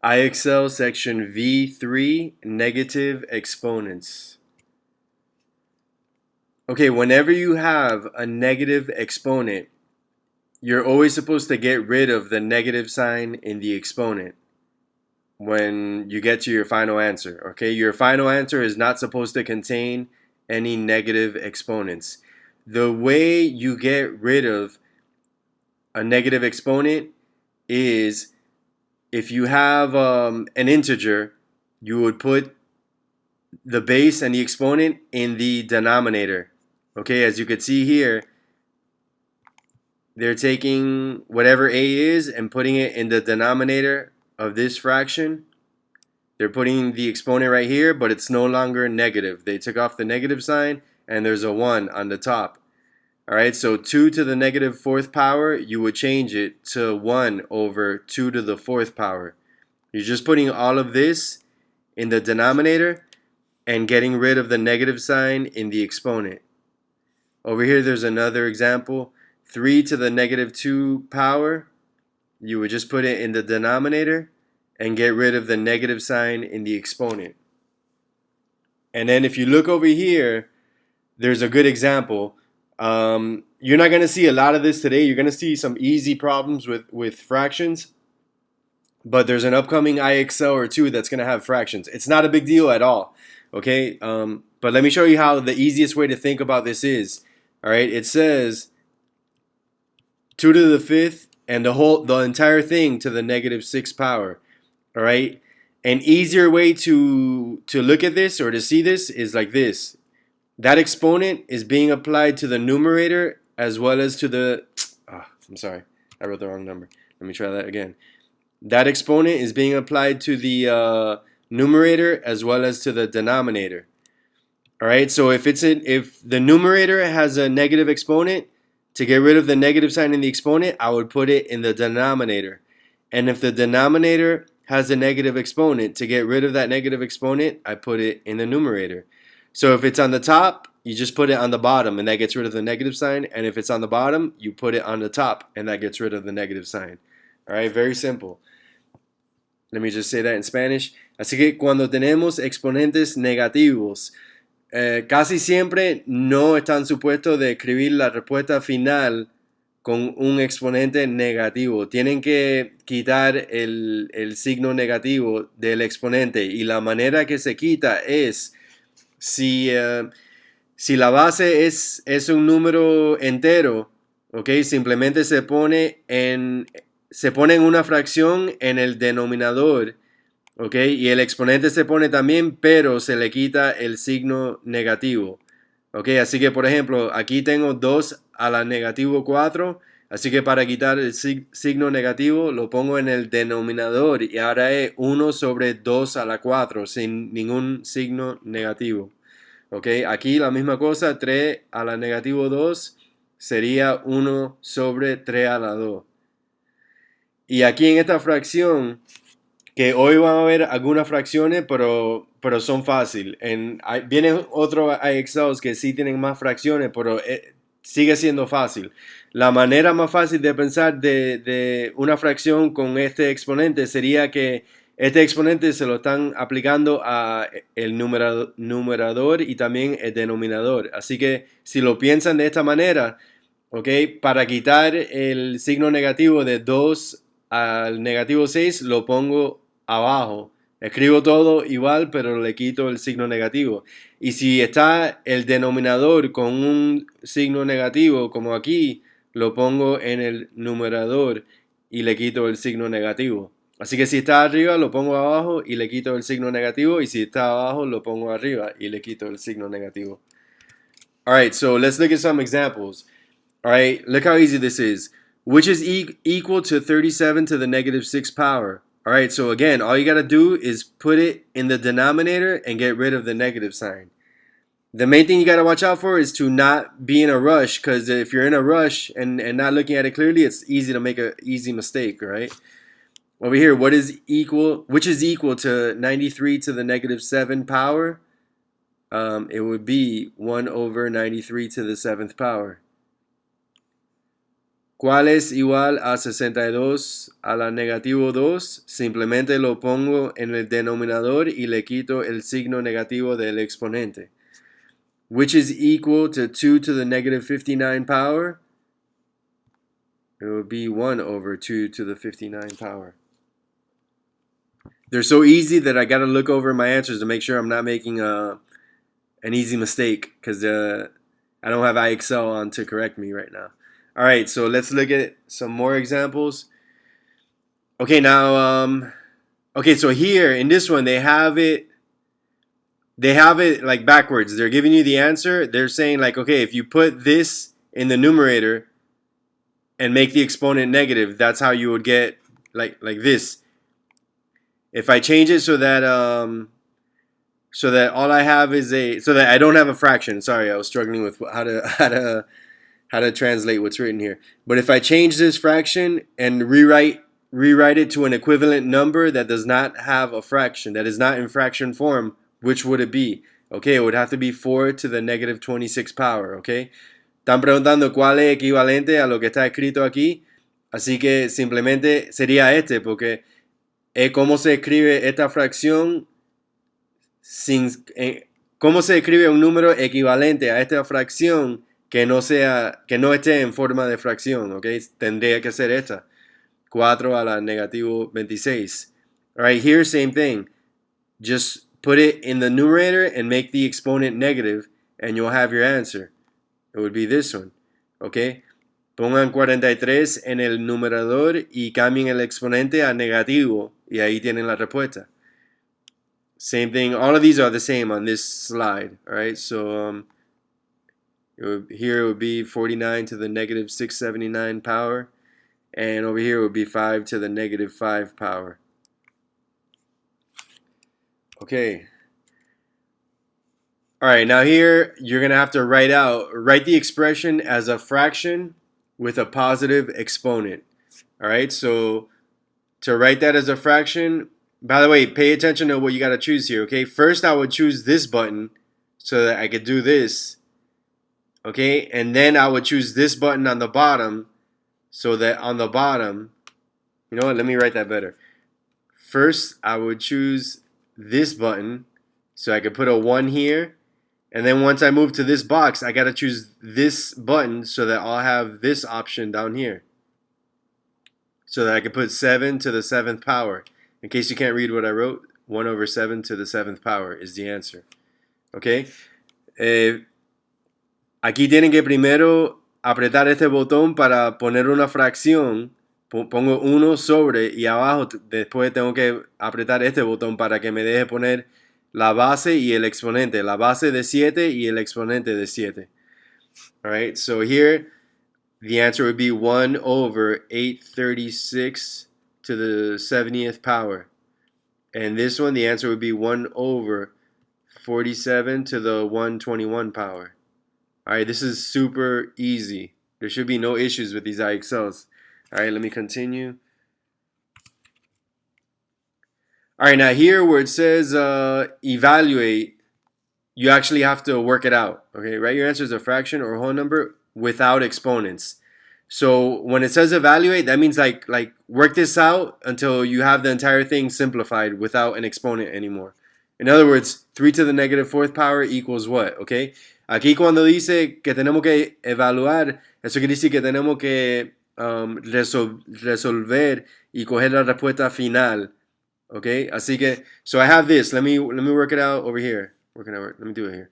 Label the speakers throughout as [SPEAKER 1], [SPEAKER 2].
[SPEAKER 1] IXL section V3, negative exponents. Okay, whenever you have a negative exponent, you're always supposed to get rid of the negative sign in the exponent when you get to your final answer. Okay, your final answer is not supposed to contain any negative exponents. The way you get rid of a negative exponent is if you have an integer, you would put the base and the exponent in the denominator. Okay, as you can see here, they're taking whatever a is and putting it in the denominator of this fraction. They're putting the exponent right here, but it's no longer negative. They took off the negative sign and there's a 1 on the top. Alright, so 2 to the negative 4th power, you would change it to 1 over 2 to the 4th power. You're just putting all of this in the denominator and getting rid of the negative sign in the exponent. Over here there's another example. 3 to the negative 2 power, you would just put it in the denominator and get rid of the negative sign in the exponent. And then if you look over here, there's a good example. You're not going to see a lot of this today. You're going to see some easy problems with fractions. But there's an upcoming IXL or two that's going to have fractions. It's not a big deal at all. Okay? But let me show you how the easiest way to think about this is. All right? It says 2 to the 5th and the entire thing to the negative 6th power. All right? An easier way to look at this or to see this is like this. That exponent is being applied to the numerator as well as to the... I'm sorry. I wrote the wrong number. Let me try that again. That exponent is being applied to the numerator as well as to the denominator. All right, so if the numerator has a negative exponent, to get rid of the negative sign in the exponent, I would put it in the denominator. And if the denominator has a negative exponent, to get rid of that negative exponent, I put it in the numerator. So if it's on the top, you just put it on the bottom, and that gets rid of the negative sign. And if it's on the bottom, you put it on the top, and that gets rid of the negative sign. All right, very simple. Let me just say that in Spanish. Así que cuando tenemos exponentes negativos, casi siempre no están supuestos de escribir la respuesta final con un exponente negativo. Tienen que quitar el signo negativo del exponente. Y la manera que se quita es si la base es un número entero, ¿okay? Simplemente se pone en una fracción en el denominador, ¿okay? Y el exponente se pone también, pero se le quita el signo negativo, ¿okay? Así que, por ejemplo, aquí tengo 2 a la negativo 4, así que para quitar el signo negativo lo pongo en el denominador y ahora es 1 sobre 2 a la 4 sin ningún signo negativo. Okay, aquí la misma cosa, 3 a la negativo 2 sería 1 sobre 3 a la 2. Y aquí en esta fracción, que hoy van a ver algunas fracciones, pero son fáciles. Vienen otros IXLs que sí tienen más fracciones, pero sigue siendo fácil. La manera más fácil de pensar de una fracción con este exponente sería que este exponente se lo están aplicando a el numerador y también el denominador. Así que si lo piensan de esta manera, ¿okay? Para quitar el signo negativo de 2 al negativo 6 lo pongo abajo. Escribo todo igual, pero le quito el signo negativo. Y si está el denominador con un signo negativo, como aquí, lo pongo en el numerador y le quito el signo negativo. Así que si está arriba, lo pongo abajo y le quito el signo negativo. Y si está abajo, lo pongo arriba y le quito el signo negativo. Alright, so let's look at some examples. Alright, look how easy this is. Which is equal to 37 to the negative 6th power. Alright, so again, all you got to do is put it in the denominator and get rid of the negative sign. The main thing you got to watch out for is to not be in a rush, because if you're in a rush and not looking at it clearly, it's easy to make an easy mistake, right? Over here, which is equal to 93 to the negative 7 power? It would be 1 over 93 to the 7th power. ¿Cuál es igual a 62 a la negativo 2? Simplemente lo pongo en el denominador y le quito el signo negativo del exponente. Which is equal to 2 to the negative 59 power? It would be 1 over 2 to the 59 power. They're so easy that I got to look over my answers to make sure I'm not making an easy mistake because I don't have IXL on to correct me right now. All right, so let's look at some more examples. Okay, now, okay, so here in this one, they have it like backwards. They're giving you the answer. They're saying like, okay, if you put this in the numerator and make the exponent negative, that's how you would get like this. If I change it so that all I have is so that I don't have a fraction. Sorry, I was struggling with how to translate what's written here. But if I change this fraction and rewrite it to an equivalent number that does not have a fraction, that is not in fraction form, which would it be? Okay, it would have to be 4 to the negative 26 power, okay? Están preguntando cuál es equivalente a lo que está escrito aquí, así que simplemente sería este, porque es cómo se escribe esta fracción sin... ¿Cómo se escribe un número equivalente a esta fracción que no esté en forma de fracción? ¿Okay? Tendría que ser esta. 4 a la negativo 26. All right, here, same thing. Just put it in the numerator and make the exponent negative, and you'll have your answer. It would be this one. Okay? Pongan 43 en el numerador y cambien el exponente a negativo, y ahí tienen la respuesta. Same thing. All of these are the same on this slide. All right, so here it would be 49 to the negative 679 power, and over here it would be 5 to the negative 5 power. Okay. All right, now here you're going to have to write the expression as a fraction with a positive exponent. All right, so to write that as a fraction, by the way, pay attention to what you got to choose here, okay? First, I would choose this button so that I could do this, okay? And then I would choose this button on the bottom so that on the bottom, you know what, let me write that better. First, I would choose this button so I could put a 1 here. And then once I move to this box, I got to choose this button so that I'll have this option down here. So that I can put 7 to the 7th power. In case you can't read what I wrote, 1 over 7 to the 7th power is the answer. Okay? Aquí tienen que primero apretar este botón para poner una fracción. Pongo 1 sobre y abajo después tengo que apretar este botón para que me deje poner la base y el exponente. La base de 7 y el exponente de 7. Alright, so here the answer would be 1 over 836 to the 70th power. And this one, the answer would be 1 over 47 to the 121 power. Alright, this is super easy. There should be no issues with these IXLs. Alright, let me continue. Alright, now here where it says evaluate, you actually have to work it out. Okay, write your answer as a fraction or a whole number without exponents. So when it says evaluate, that means like work this out until you have the entire thing simplified without an exponent anymore. In other words, 3 to the negative 4th power equals what? Okay. Aquí cuando dice que tenemos que evaluar, eso quiere decir que tenemos que resolver y coger la respuesta final. Okay. Así que, so I have this. Let me work it out over here. Let me do it here.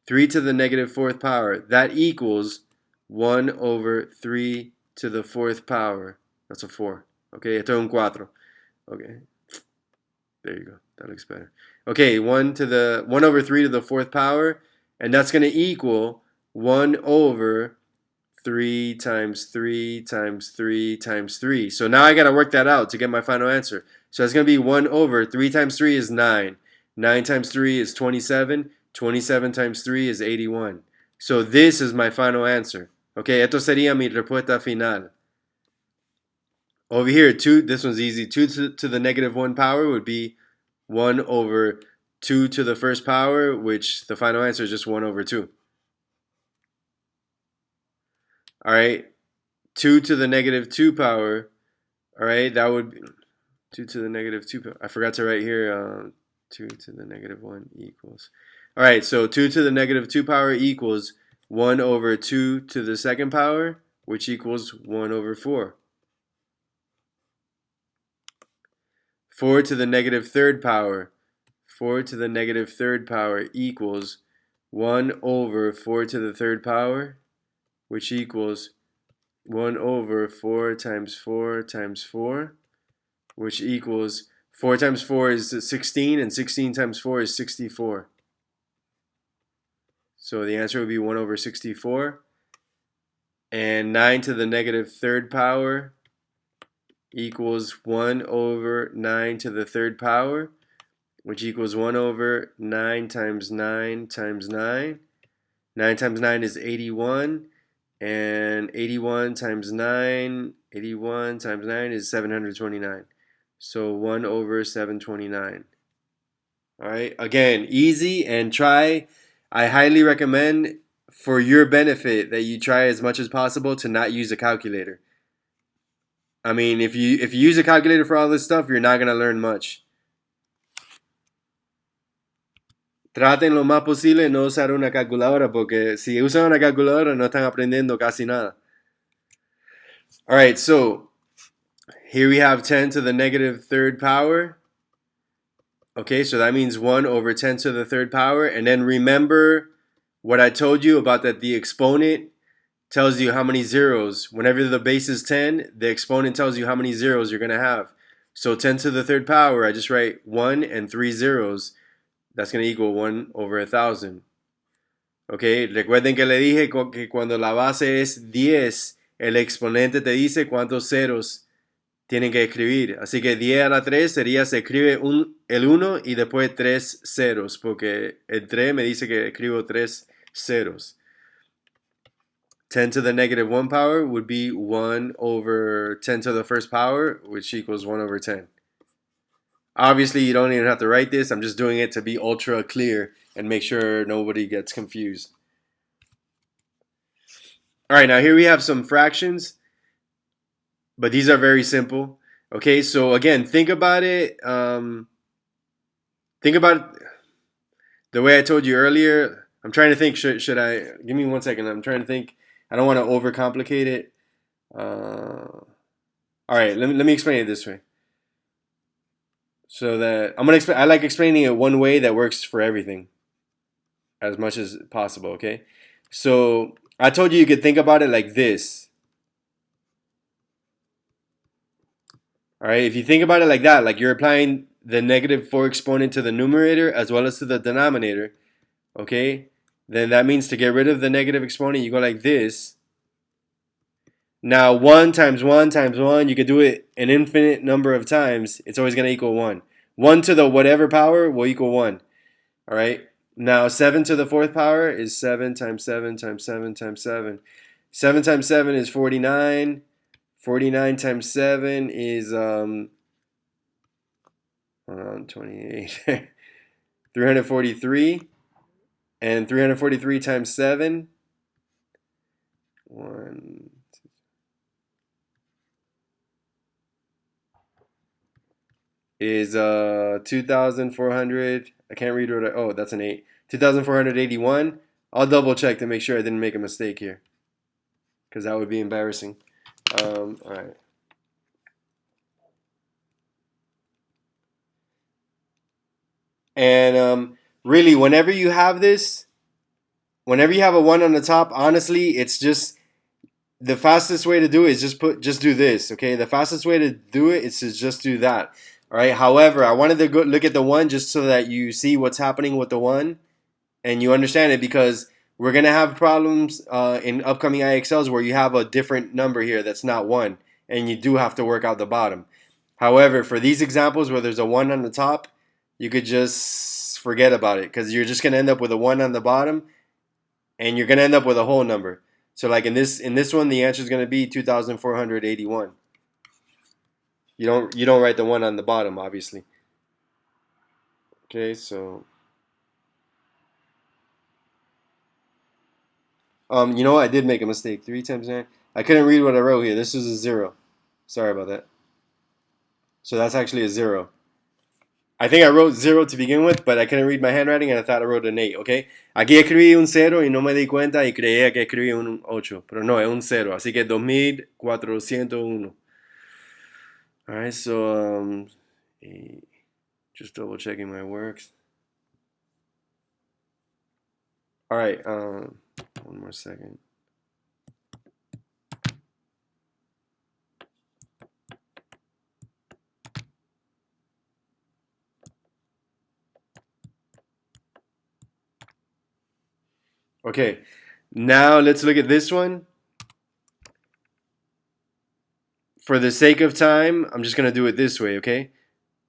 [SPEAKER 1] 3 to the negative 4th power. That equals 1 over 3 to the 4th power. That's a 4. Okay, esto es un 4. Okay, there you go. That looks better. Okay, 1 over 3 to the 4th power, and that's going to equal 1 over 3 times 3 times 3 times 3. So now I got to work that out to get my final answer. So it's going to be 1 over 3 times 3 is 9. 9 times 3 is 27. 27 times 3 is 81. So this is my final answer. Okay, esto sería mi respuesta final. Over here, 2, this one's easy. 2 to the negative 1 power would be 1 over 2 to the first power, which the final answer is just 1 over 2. All right, 2 to the negative 2 power, all right, that would be 2 to the negative 2 power. I forgot to write here 2 to the negative 1 equals. All right, so 2 to the negative 2 power equals 1 over 2 to the second power, which equals 1 over 4. 4 to the negative third power. 4 to the negative third power equals 1 over 4 to the third power, which equals 1 over 4 times 4 times 4, which equals 4 times 4 is 16, and 16 times 4 is 64. So the answer would be 1 over 64. And 9 to the negative third power equals 1 over 9 to the third power, which equals 1 over 9 times 9 times 9. 9 times 9 is 81, and 81 times 9 is 729. So 1 over 729. All right, again, easy, and try. I highly recommend, for your benefit, that you try as much as possible to not use a calculator. I mean, if you use a calculator for all this stuff, you're not gonna learn much. Traten lo más posible no usar una calculadora, porque si usan una calculadora no están aprendiendo casi nada. All right, so here we have 10 to the negative third power. Okay, so that means 1 over 10 to the third power. And then remember what I told you about that the exponent tells you how many zeros. Whenever the base is 10, the exponent tells you how many zeros you're going to have. So 10 to the third power, I just write 1 and 3 zeros. That's going to equal 1 over 1,000. Okay, recuerden que le dije que cuando la base es 10, el exponente te dice cuántos ceros tienen que escribir. Así que 10 a la 3 sería, se escribe el 1 y después 3 ceros, porque el 3 me dice que escribo 3 ceros. 10 to the negative 1 power would be 1 over 10 to the first power, which equals 1 over 10. Obviously, you don't even have to write this. I'm just doing it to be ultra clear and make sure nobody gets confused. All right, now here we have some fractions, but these are very simple. Okay, so again, think about it. Think about the way I told you earlier. I'm trying to think. Should I? Give me 1 second. I'm trying to think. I don't want to overcomplicate it. All right, let me explain it this way. So that I'm gonna explain. I like explaining it one way that works for everything, as much as possible. Okay. So I told you could think about it like this. All right. If you think about it like that, like you're applying the negative 4 exponent to the numerator as well as to the denominator, okay, then that means to get rid of the negative exponent, you go like this. Now, 1 times 1 times 1, you could do it an infinite number of times. It's always going to equal 1. 1 to the whatever power will equal 1. All right? Now, 7 to the fourth power is 7 times 7 times 7 times 7. 7 times 7 is 49. 49 times 7 is, hold on, 28. 343. And 343 times 7, 1, is 2,400. I can't read what oh, that's an 8. 2,481. I'll double check to make sure I didn't make a mistake here, because that would be embarrassing. All right. And really, whenever you have this, whenever you have a 1 on the top, honestly, it's just the fastest way to do it is just do this, okay? The fastest way to do it is to just do that. All right. However, I wanted to go look at the 1 just so that you see what's happening with the 1 and you understand it, because we're gonna have problems in upcoming IXLs where you have a different number here that's not 1, and you do have to work out the bottom. However, for these examples where there's a 1 on the top, you could just forget about it, because you're just gonna end up with a 1 on the bottom, and you're gonna end up with a whole number. So like in this one, the answer is gonna be 2,481. You don't write the 1 on the bottom, obviously. Okay, so you know what? I did make a mistake. 3 times 9. I couldn't read what I wrote here. This is a 0. Sorry about that. So that's actually a 0. I think I wrote 0 to begin with, but I couldn't read my handwriting and I thought I wrote an 8, okay? Aquí escribí un 0 y no me di cuenta y creía que escribí un 8, pero no, es un 0, así que 2401. Alright, so just double checking my works. Alright, one more second. Okay, now let's look at this one. For the sake of time, I'm just gonna do it this way, okay?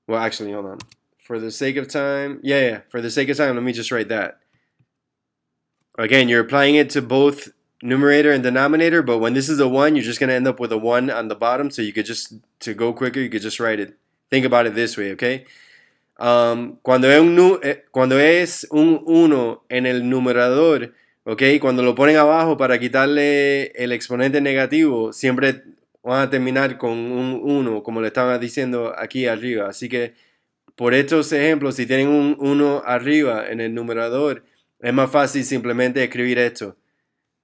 [SPEAKER 1] Well, actually, hold on. For the sake of time, yeah. For the sake of time, let me just write that. Again, you're applying it to both numerator and denominator, but when this is a 1, you're just gonna end up with a 1 on the bottom, so you could just, to go quicker, you could just write it. Think about it this way, okay? Cuando es un 1 en el numerador, okay, cuando lo ponen abajo para quitarle el exponente negativo, siempre van a terminar con un 1, como le estaba diciendo aquí arriba. Así que por estos ejemplos, si tienen un 1 arriba en el numerador, es más fácil simplemente escribir esto,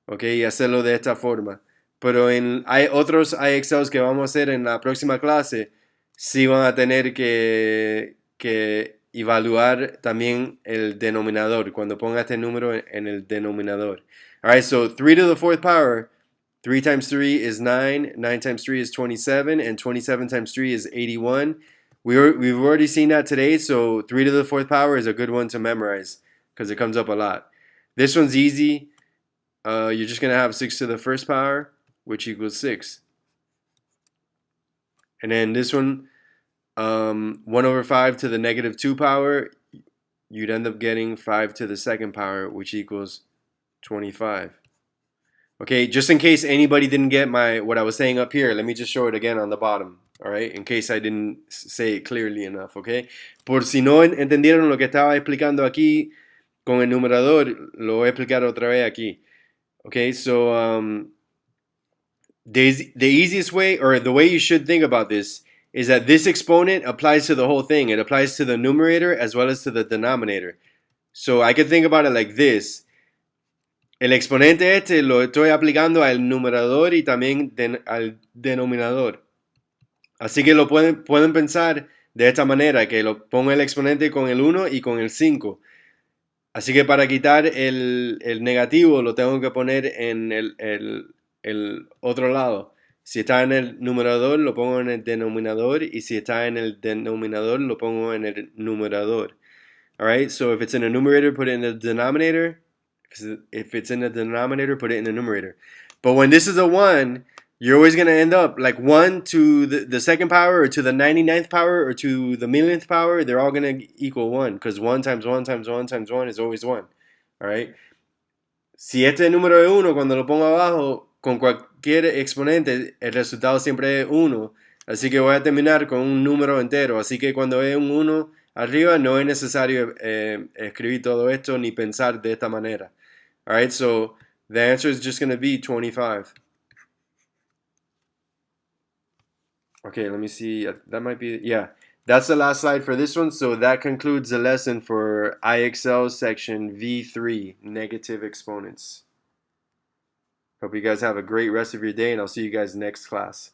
[SPEAKER 1] okay, y hacerlo de esta forma. Pero hay otros IXLs que vamos a hacer en la próxima clase, sí van a tener que evaluar también el denominador, cuando ponga este número en el denominador. Alright, so 3 to the 4th power, 3 times 3 is 9, 9 times 3 is 27, and 27 times 3 is 81. We've already seen that today, so 3 to the 4th power is a good one to memorize, because it comes up a lot. This one's easy. You're just going to have 6 to the 1st power, which equals 6. And then this one, 1 over 5 to the negative 2 power, you'd end up getting 5 to the 2nd power, which equals 25. Okay, just in case anybody didn't get what I was saying up here, let me just show it again on the bottom. All right, in case I didn't say it clearly enough, okay? Por si no entendieron lo que estaba explicando aquí con el numerador, lo voy a explicar otra vez aquí. Okay, so the easiest way, or the way you should think about this, is that this exponent applies to the whole thing. It applies to the numerator as well as to the denominator. So I could think about it like this. El exponente este lo estoy aplicando al numerador y también al denominador. Así que lo pueden pensar de esta manera, que lo pongo el exponente con el 1 y con el 5. Así que para quitar el negativo lo tengo que poner en el otro lado. Si está en el numerador lo pongo en el denominador, y si está en el denominador lo pongo en el numerador. Alright, so if it's in a numerator, put it in the denominator. If it's in the denominator, put it in the numerator. But when this is a 1, you're always going to end up like 1 to the 2nd power, or to the 99th power, or to the millionth power. They're all going to equal 1, because 1 times 1 times 1 times 1 is always 1. Alright. Si este número es 1, cuando lo pongo abajo, con cualquier exponente, el resultado siempre es 1. Así que voy a terminar con un número entero. Así que cuando es un 1 arriba, no es necesario escribir todo esto ni pensar de esta manera. Alright, so the answer is just going to be 25. Okay, let me see. That might be, yeah. That's the last slide for this one. So that concludes the lesson for IXL section V3, negative exponents. Hope you guys have a great rest of your day, and I'll see you guys next class.